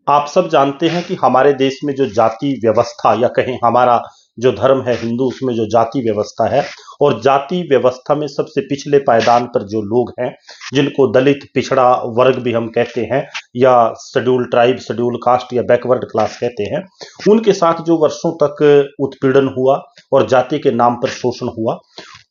आप सब जानते हैं कि हमारे देश में जो जाति व्यवस्था या कहें हमारा जो धर्म है हिंदू, उसमें जो जाति व्यवस्था है और जाति व्यवस्था में सबसे पिछले पायदान पर जो लोग हैं, जिनको दलित पिछड़ा वर्ग भी हम कहते हैं या शेड्यूल ट्राइब, शेड्यूल कास्ट या बैकवर्ड क्लास कहते हैं, उनके साथ जो वर्षों तक उत्पीड़न हुआ और जाति के नाम पर शोषण हुआ,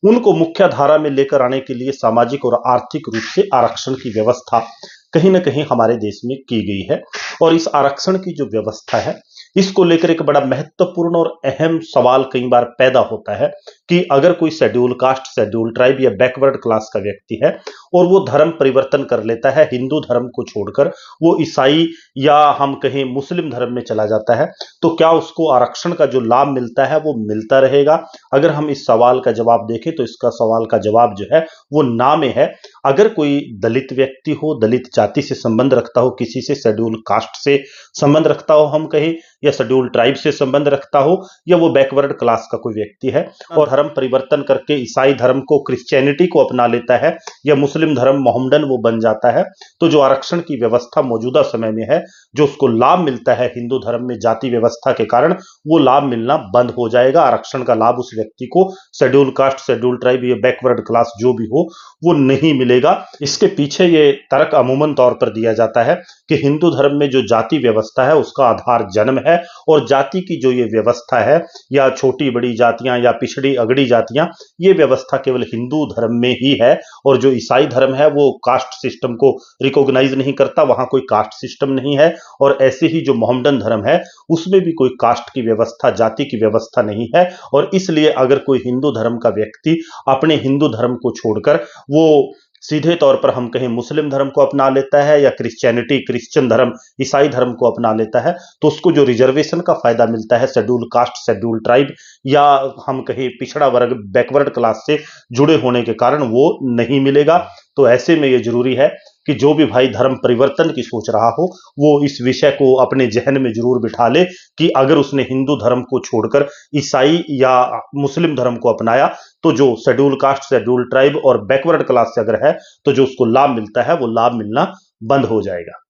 उनको मुख्य धारा में लेकर आने के लिए सामाजिक और आर्थिक रूप से आरक्षण की व्यवस्था कहीं ना कहीं हमारे देश में की गई है। और इस आरक्षण की जो व्यवस्था है, इसको लेकर एक बड़ा महत्वपूर्ण और अहम सवाल कई बार पैदा होता है कि अगर कोई शेड्यूल कास्ट, शेड्यूल ट्राइब या बैकवर्ड क्लास का व्यक्ति है और वो धर्म परिवर्तन कर लेता है, हिंदू धर्म को छोड़कर वो ईसाई या हम कहें मुस्लिम धर्म में चला जाता है, तो क्या उसको आरक्षण का जो लाभ मिलता है वो मिलता रहेगा? अगर हम इस सवाल का जवाब देखें तो इसका सवाल का जवाब जो है वो ना में है। अगर कोई दलित व्यक्ति हो, दलित जाति से संबंध रखता हो, किसी से शेड्यूल कास्ट से संबंध रखता हो हम कहें, या शेड्यूल ट्राइब से संबंध रखता हो, या वो बैकवर्ड क्लास का कोई व्यक्ति है और धर्म परिवर्तन करके ईसाई धर्म को, क्रिश्चियनिटी को अपना लेता है या मुस्लिम धर्म मोहम्मडन वो बन जाता है, तो जो आरक्षण की व्यवस्था मौजूदा समय में है, जो उसको लाभ मिलता है हिंदू धर्म में जाति व्यवस्था के कारण, वो लाभ मिलना बंद हो जाएगा। आरक्षण का लाभ उस व्यक्ति को शेड्यूल कास्ट, शेड्यूल ट्राइब या बैकवर्ड क्लास जो भी हो वो नहीं मिलेगा। इसके पीछे ये तर्क अमूमन तौर पर दिया जाता है कि हिंदू धर्म में जो जाति व्यवस्था है उसका आधार जन्म है और जाति की जो ये व्यवस्था है या छोटी बड़ी जातियां या पिछड़ी अगड़ी जातियां, ये व्यवस्था केवल हिंदू धर्म में ही है और जो ईसाई धर्म है वो कास्ट सिस्टम को रिकॉग्नाइज नहीं करता, वहां कोई कास्ट सिस्टम नहीं है। और ऐसे ही जो मोहम्मडन धर्म है उसमें भी कोई कास्ट की व्यवस्था, जाति की व्यवस्था नहीं है। और इसलिए अगर कोई हिंदू धर्म का व्यक्ति अपने हिंदू धर्म को छोड़कर वो सीधे तौर पर हम कहें मुस्लिम धर्म को अपना लेता है या क्रिश्चियनिटी, क्रिश्चियन धर्म, ईसाई धर्म को अपना लेता है, तो उसको जो रिजर्वेशन का फायदा मिलता है शेड्यूल कास्ट, शेड्यूल ट्राइब या हम कहें पिछड़ा वर्ग, बैकवर्ड क्लास से जुड़े होने के कारण वो नहीं मिलेगा। तो ऐसे में ये जरूरी है कि जो भी भाई धर्म परिवर्तन की सोच रहा हो वो इस विषय को अपने जहन में जरूर बिठा ले कि अगर उसने हिंदू धर्म को छोड़कर ईसाई या मुस्लिम धर्म को अपनाया तो जो शेड्यूल कास्ट, शेड्यूल ट्राइब और बैकवर्ड क्लास से अगर है तो जो उसको लाभ मिलता है वो लाभ मिलना बंद हो जाएगा।